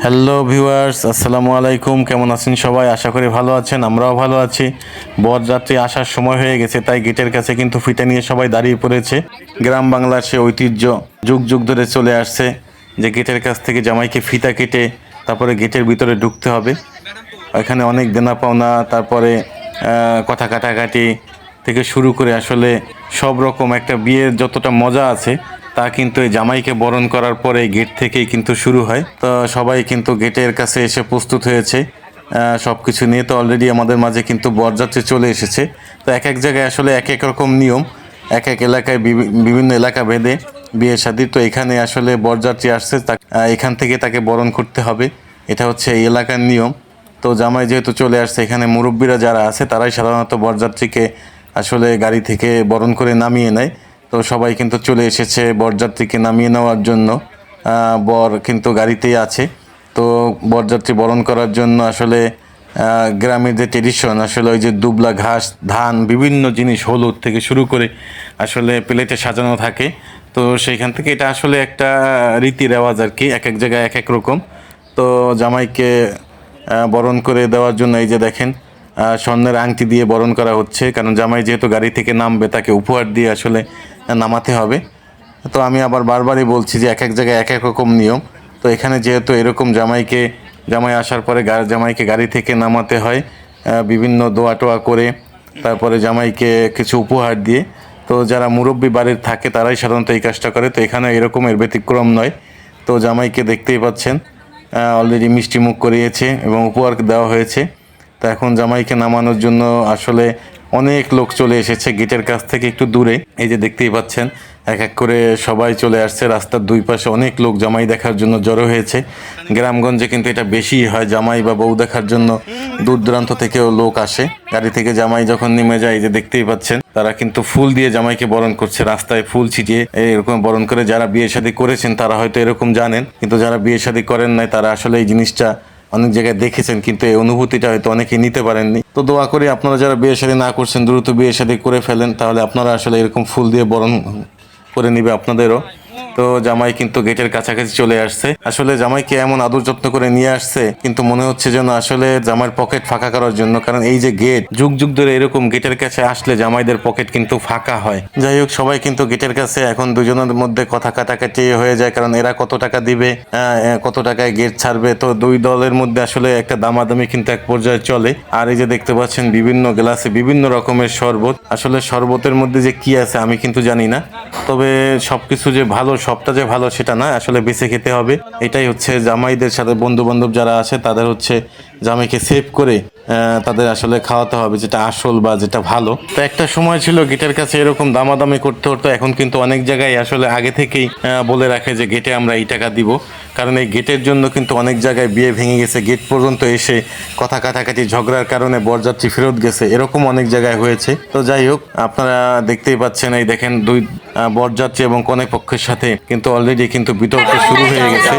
Hello viewers, আসসালামু আলাইকুম। কেমন আছেন সবাই? আশা করি ভালো আছেন, আমরাও ভালো আছি। বরযাত্রী আসার সময় হয়ে গেছে, তাই গেটের কাছে কিন্তু ফিতা নিয়ে সবাই দাঁড়িয়ে পড়েছে। গ্রাম বাংলার সে ঐতিহ্য যুগ যুগ ধরে চলে আসছে যে গেটের কাছ থেকে জামাইকে ফিতা কেটে তারপরে গেটের ভিতরে ঢুকতে হবে। এখানে অনেক দেনা পাওনা, তারপরে কথা কাটাকাটি থেকে শুরু করে আসলে সব রকম একটা বিয়ের যতটা মজা আছে তা কিন্তু এই জামাইকে বরণ করার পরে গেট থেকেই কিন্তু শুরু হয়। তো সবাই কিন্তু গেটের কাছে এসে প্রস্তুত হয়েছে সব কিছু নিয়ে। তো অলরেডি আমাদের মাঝে কিন্তু বরযাত্রী চলে এসেছে। তো এক এক জায়গায় আসলে এক এক রকম নিয়ম, এক এক এলাকায় বিভিন্ন এলাকা ভেদে বিয়ে শাদী। তো এখানে আসলে বরযাত্রী আসছে, এখান থেকে তাকে বরণ করতে হবে, এটা হচ্ছে এই এলাকার নিয়ম। তো জামাই যেহেতু চলে আসছে, এখানে মুরব্বীরা যারা আছে তারাই সাধারণত বরযাত্রীকে আসলে গাড়ি থেকে বরণ করে নামিয়ে নেয়। তো সবাই কিন্তু চলে এসেছে বরযাত্রীকে নামিয়ে নেওয়ার জন্য। বর কিন্তু গাড়িতেই আছে। তো বরযাত্রী বরণ করার জন্য আসলে গ্রামের যে ট্রেডিশন, আসলে ওই যে দুবলা ঘাস, ধান, বিভিন্ন জিনিস, হলুদ থেকে শুরু করে আসলে প্লেটে সাজানো থাকে। তো সেইখান থেকে এটা আসলে একটা রীতি রেওয়াজ আর কি, এক এক জায়গায় এক এক রকম। তো জামাইকে বরণ করে দেওয়ার জন্য এই যে দেখেন স্বর্ণের আংটি দিয়ে বরণ করা হচ্ছে, কারণ জামাই যেহেতু গাড়ি থেকে নামবে তাকে উপহার দিয়ে আসলে নামাতে হবে। তো আমি আবার বারবারই বলছি যে এক এক জায়গায় এক এক রকম নিয়ম। তো এখানে যেহেতু এরকম জামাই আসার পরে জামাইকে গাড়ি থেকে নামাতে হয় বিভিন্ন দোয়া টোয়া করে, তারপরে জামাইকে কিছু উপহার দিয়ে। তো যারা মুরব্বী বাড়ির থাকে তারাই সাধারণত এই কাজটা করে। তো এখানে এরকমের ব্যতিক্রম নয়। তো জামাইকে দেখতেই পাচ্ছেন অলরেডি মিষ্টি মুখ করিয়েছে এবং উপহার দেওয়া হয়েছে। তো এখন জামাইকে নামানোর জন্য আসলে অনেক লোক চলে এসেছে গেটের কাছ থেকে একটু দূরে। এই যে দেখতেই পাচ্ছেন এক এক করে সবাই চলে আসছে, রাস্তার দুই পাশে অনেক লোক জামাই দেখার জন্য জড়ো হয়েছে। গ্রামগঞ্জে কিন্তু এটা বেশি হয়, জামাই বা বউ দেখার জন্য দূর দূরান্ত থেকেও লোক আসে। গাড়ি থেকে জামাই যখন নেমে যায়, এই যে দেখতেই পাচ্ছেন তারা কিন্তু ফুল দিয়ে জামাইকে বরণ করছে, রাস্তায় ফুল ছিটিয়ে এরকম বরণ করে। যারা বিয়ে শাদী করেছেন তারা হয়তো এরকম জানেন, কিন্তু যারা বিয়ে শাদী করেন নাই তারা আসলে এই জিনিসটা অনেক জায়গায় দেখেছেন, কিন্তু এই অনুভূতিটা হয়তো অনেকে নিতে পারেননি। তো দোয়া করি আপনারা যারা বিয়ে শাদী না করছেন দ্রুত বিয়ে শাদী করে ফেলেন, তাহলে আপনারা আসলে এরকম ফুল দিয়ে বরণ করে নিবে আপনাদেরও। তো জামাই কিন্তু গেটের কাছাকাছি চলে আসছে। আসলে জামাইকে এমন আদর যত্ন করে নিয়ে আসছে, কিন্তু মনে হচ্ছে যেন আসলে জামাইয়ের পকেট ফাঁকা করার জন্য, কারণ এই যে গেট, যুগ যুগ ধরে এরকম গেটের কাছে আসলে জামাইদের পকেট কিন্তু ফাঁকা হয়। যাই হোক, সবাই কিন্তু গেটের কাছে, এখন দুজনের মধ্যে কথা কাটাকাটি হয়ে যায়, কারণ এরা কত টাকা দিবে, কত টাকায় গেট ছাড়বে। তো দুই দলের মধ্যে আসলে একটা দামাদামি কিন্তু এক পর্যায়ে চলে। আর এই যে দেখতে পাচ্ছেন বিভিন্ন গ্লাসে বিভিন্ন রকমের শরবত। আসলে শরবতের মধ্যে যে কি আছে আমি কিন্তু জানি না, তবে সবকিছু যে ভালো, সবটা যে ভালো সেটা না, আসলে বেছে খেতে হবে। এটাই হচ্ছে জামাইদের সাথে বন্ধু বান্ধব যারা আছে তাদের হচ্ছে জামাইকে সেভ করে তাদের আসলে খাওয়াতে হবে যেটা আসল বা যেটা ভালো। তো একটা সময় ছিল গেটের কাছে এরকম দামাদামি করতে হতো, এখন কিন্তু অনেক জায়গায় আসলে আগে থেকেই বলে রাখে যে গেটে আমরা এই টাকা দিব। কারণ এই গেটের জন্য কিন্তু অনেক জায়গায় বিয়ে ভেঙে গেছে, গেট পর্যন্ত এসে কথা কাটাকাটি ঝগড়ার কারণে বরযাত্রী ফেরত গেছে, এরকম অনেক জায়গায় হয়েছে। তো যাই হোক, আপনারা দেখতেই পাচ্ছেন, এই দেখেন দুই বরযাত্রী এবং কনে পক্ষের সাথে কিন্তু অলরেডি কিন্তু বিতর্ক শুরু হয়ে গেছে।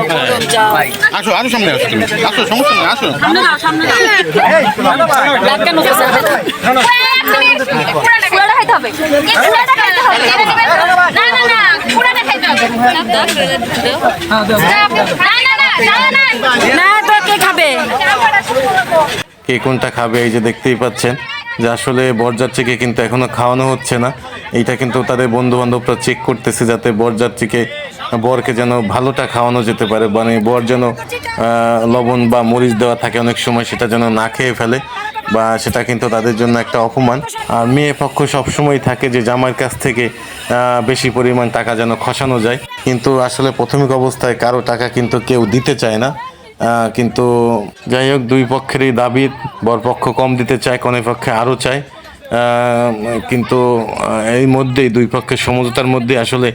আসো আসো, সামনে আসো, তুমি আসো, সমস্যা নেই, আসো। কে কোনটা খাবে এই যে দেখতেই পাচ্ছেন যে আসলে বরযাত্রীকে কিন্তু এখনো খাওয়ানো হচ্ছে না। এইটা কিন্তু তাদের বন্ধু বান্ধবরা চেক করতেছে, যাতে বরকে যেন ভালোটা খাওয়ানো যেতে পারে, মানে বর যেন লবণ বা মরিচ দেওয়া থাকে অনেক সময়, সেটা যেন না খেয়ে ফেলে, বা সেটা কিন্তু তাদের জন্য একটা অপমান। আর মেয়ে পক্ষ সবসময় থাকে যে জামাইয়ের কাছ থেকে বেশি পরিমাণ টাকা যেন খসানো যায়, কিন্তু আসলে প্রাথমিক অবস্থায় কারো টাকা কিন্তু কেউ দিতে চায় না। কিন্তু যাই হোক, দুই পক্ষেরই দাবি, বরপক্ষ কম দিতে চায়, কনে পক্ষে আরও চায়। কিন্তু এই মধ্যেই দুই পক্ষের সমঝোতার মধ্যে আসলে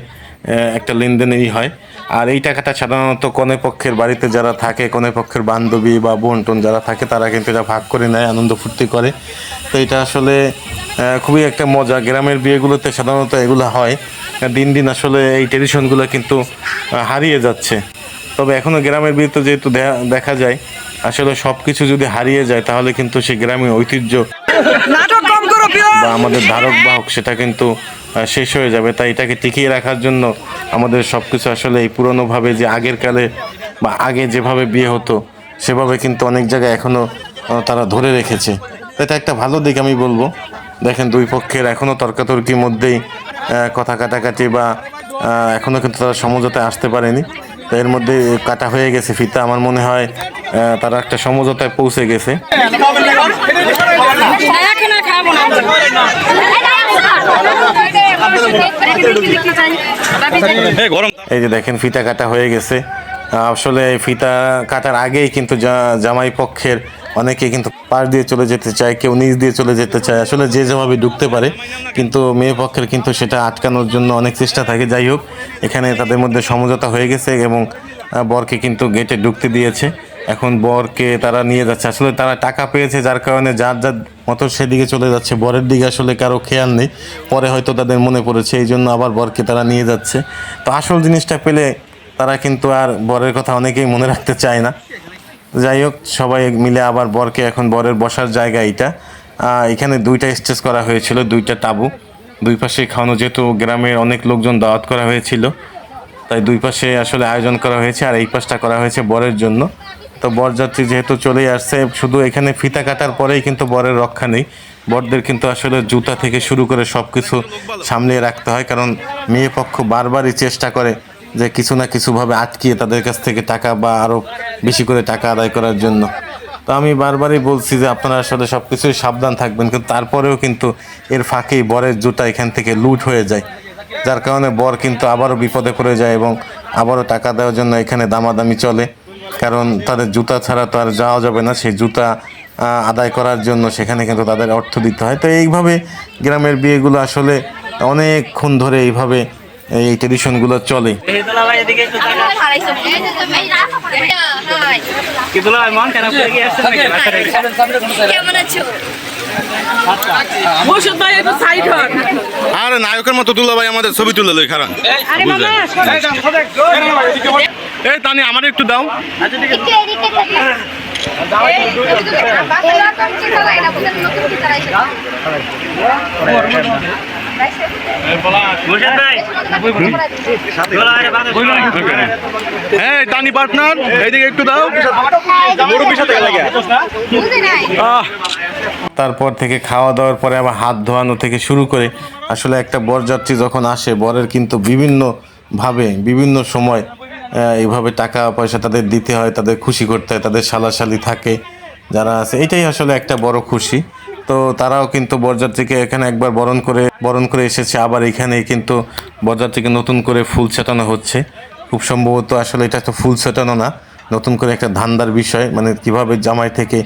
একটা লেনদেনই হয়। আর এই টাকাটা সাধারণত কনে পক্ষের বাড়িতে যারা থাকে, কনে পক্ষের বান্ধবী বা বোন টোন যারা থাকে, তারা কিন্তু এটা ভাগ করে নেয়, আনন্দ ফুর্তি করে। তো এটা আসলে খুবই একটা মজা। গ্রামের বিয়েগুলোতে সাধারণত এগুলো হয়। দিন দিন আসলে এই ট্রেডিশনগুলো কিন্তু হারিয়ে যাচ্ছে। তবে এখনও গ্রামের বিয়েতে যেহেতু দেখা যায়, আসলে সব কিছু যদি হারিয়ে যায় তাহলে কিন্তু সেই গ্রামের ঐতিহ্য বা আমাদের ধারক বাহক সেটা কিন্তু শেষ হয়ে যাবে। তাই এটাকে টিকিয়ে রাখার জন্য আমাদের সব কিছু আসলে এই পুরনোভাবে যে আগের কালে বা আগে যেভাবে বিয়ে হতো সেভাবে কিন্তু অনেক জায়গায় এখনও তারা ধরে রেখেছে। এটা একটা ভালো দিক আমি বলবো। দেখেন দুই পক্ষের এখনও তর্কাতর্কির মধ্যেই কথা কাটাকাটি বা এখনও কিন্তু তারা সমঝোতায় আসতে পারেনি। তো এর মধ্যে কাটা হয়ে গেছে ফিতা, আমার মনে হয় তারা একটা সমঝোতায় পৌঁছে গেছে। এই যে দেখেন ফিতা কাটা হয়ে গেছে। আসলে এই ফিতা কাটার আগেই কিন্তু জামাই পক্ষের অনেকে কিন্তু পাশ দিয়ে চলে যেতে চায়, কেউ নিচ দিয়ে চলে যেতে চায়, আসলে যে যেভাবে ঢুকতে পারে, কিন্তু মেয়ে পক্ষের কিন্তু সেটা আটকানোর জন্য অনেক চেষ্টা থাকে। যাই হোক, এখানে তাদের মধ্যে সমঝোতা হয়ে গেছে এবং বরকে কিন্তু গেটে ঢুকতে দিয়েছে। এখন বরকে তারা নিয়ে যাচ্ছে, আসলে তারা টাকা পেয়েছে যার কারণে যার যার মতো সেদিকে চলে যাচ্ছে, বরের দিকে আসলে কারো খেয়াল নেই। পরে হয়তো তাদের মনে পড়েছে, এই জন্য আবার বরকে তারা নিয়ে যাচ্ছে। তো আসল জিনিসটা পেলে তারা কিন্তু আর বরের কথা অনেকেই মনে রাখতে চায় না। যাই হোক, সবাই মিলে আবার বরকে, এখন বরের বসার জায়গা এইটা, এখানে দুইটা স্টেজ করা হয়েছিল, দুইটা তাঁবু, দুই পাশে খাওয়ানো, যেহেতু গ্রামের অনেক লোকজন দাওয়াত করা হয়েছিল তাই দুই পাশে আসলে আয়োজন করা হয়েছে, আর এই পাশটা করা হয়েছে বরের জন্য। তো বরযাত্রী যেহেতু চলেই আসছে, শুধু এখানে ফিতা কাটার পরেই কিন্তু বরের রক্ষা নেই। বরদের কিন্তু আসলে জুতা থেকে শুরু করে সব কিছু সামলিয়ে রাখতে হয়, কারণ মেয়ে পক্ষ বারবারই চেষ্টা করে যে কিছু না কিছুভাবে আটকিয়ে তাদের কাছ থেকে টাকা বা আরও বেশি করে টাকা আদায় করার জন্য। তো আমি বারবারই বলছি যে আপনারা আসলে সব কিছুই সাবধান থাকবেন, কিন্তু তারপরেও কিন্তু এর ফাঁকেই বরের জুতা এখান থেকে লুট হয়ে যায়, যার কারণে বর কিন্তু আবারও বিপদে পড়ে যায় এবং আবারও টাকা দেওয়ার জন্য এখানে দামাদামি চলে, কারণ তাদের জুতা ছাড়া তো আর যাওয়া যাবে না। সেই জুতা আদায় করার জন্য সেখানে কিন্তু তাদের অর্থ দিতে হয়। তো এইভাবে গ্রামের বিয়েগুলো আসলে অনেকক্ষণ ধরে এইভাবে এই ট্রেডিশনগুলো চলে। আরে নায়কের মতো দুলা ভাই আমাদের ছবি তুলে লই খারাপ। এই তানি আমার একটু দাও। হ্যাঁ তানি পার্টনার, এইদিকে একটু দাও। তারপর থেকে খাওয়া দাওয়ার পরে আবার হাত ধোয়ানো থেকে শুরু করে আসলে একটা বরযাত্রী যখন আসে, বরের কিন্তু বিভিন্নভাবে বিভিন্ন সময় এইভাবে টাকা পয়সা তাদের দিতে হয়, তাদের খুশি করতে হয়, তাদের শালাশালি থাকে যারা আছে, এটাই আসলে একটা বড় খুশি। তো তারাও কিন্তু বরযাত্রীকে এখানে একবার বরণ করে এসেছে, আবার এখানে কিন্তু বরযাত্রীকে নতুন করে ফুল ছেটানো হচ্ছে। খুব সম্ভবত আসলে এটা তো ফুল ছেটানো না, নতুন করে একটা ধান্দার বিষয়, মানে কিভাবে জামাই থেকে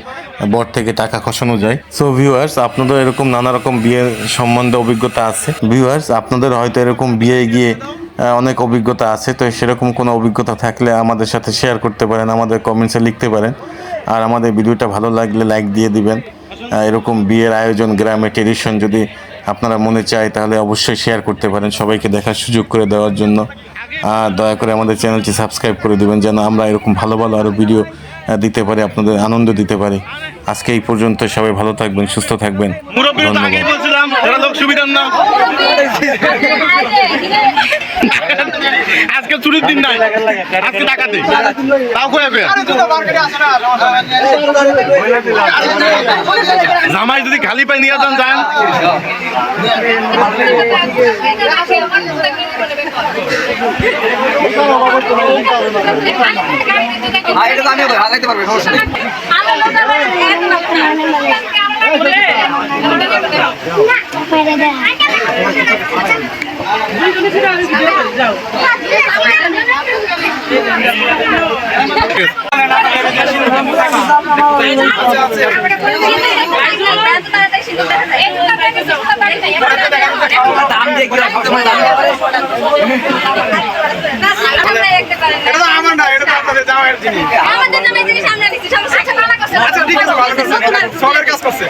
বর থেকে টাকা খসানো যায়। সো ভিউয়ার্স, আপনাদের এরকম নানা রকম বিয়ের সম্বন্ধে অভিজ্ঞতা আছে, ভিউয়ার্স আপনাদের হয়তো এরকম বিয়ে গিয়ে অনেক অভিজ্ঞতা আছে, তো সেরকম কোনো অভিজ্ঞতা থাকলে আমাদের সাথে শেয়ার করতে পারেন, আমাদের কমেন্টসে লিখতে পারেন। আর আমাদের ভিডিওটা ভালো লাগলে লাইক দিয়ে দিবেন। এরকম বিয়ের আয়োজন, গ্রামে ট্রেডিশন যদি আপনারা মনে চায় তাহলে অবশ্যই শেয়ার করতে পারেন, সবাইকে দেখার সুযোগ করে দেওয়ার জন্য। আর দয়া করে আমাদের চ্যানেলটি সাবস্ক্রাইব করে দেবেন, যেন আমরা এরকম ভালো ভালো আরও ভিডিও দিতে পারি, আপনাদের আনন্দ দিতে পারি। আজকে এই পর্যন্ত, সবাই ভালো থাকবেন, সুস্থ থাকবেন, ধন্যবাদ। আজকে চুরির দিন নাই, আজকে টাকা দিই তাও কয়ে জামাই যদি খালি পাই নিয়ে যান যান। আমাদের নামে জিনিস আমরা নিচ্ছি, সমস্যা আছে, ভালো করছে, সবার কাজ করছে।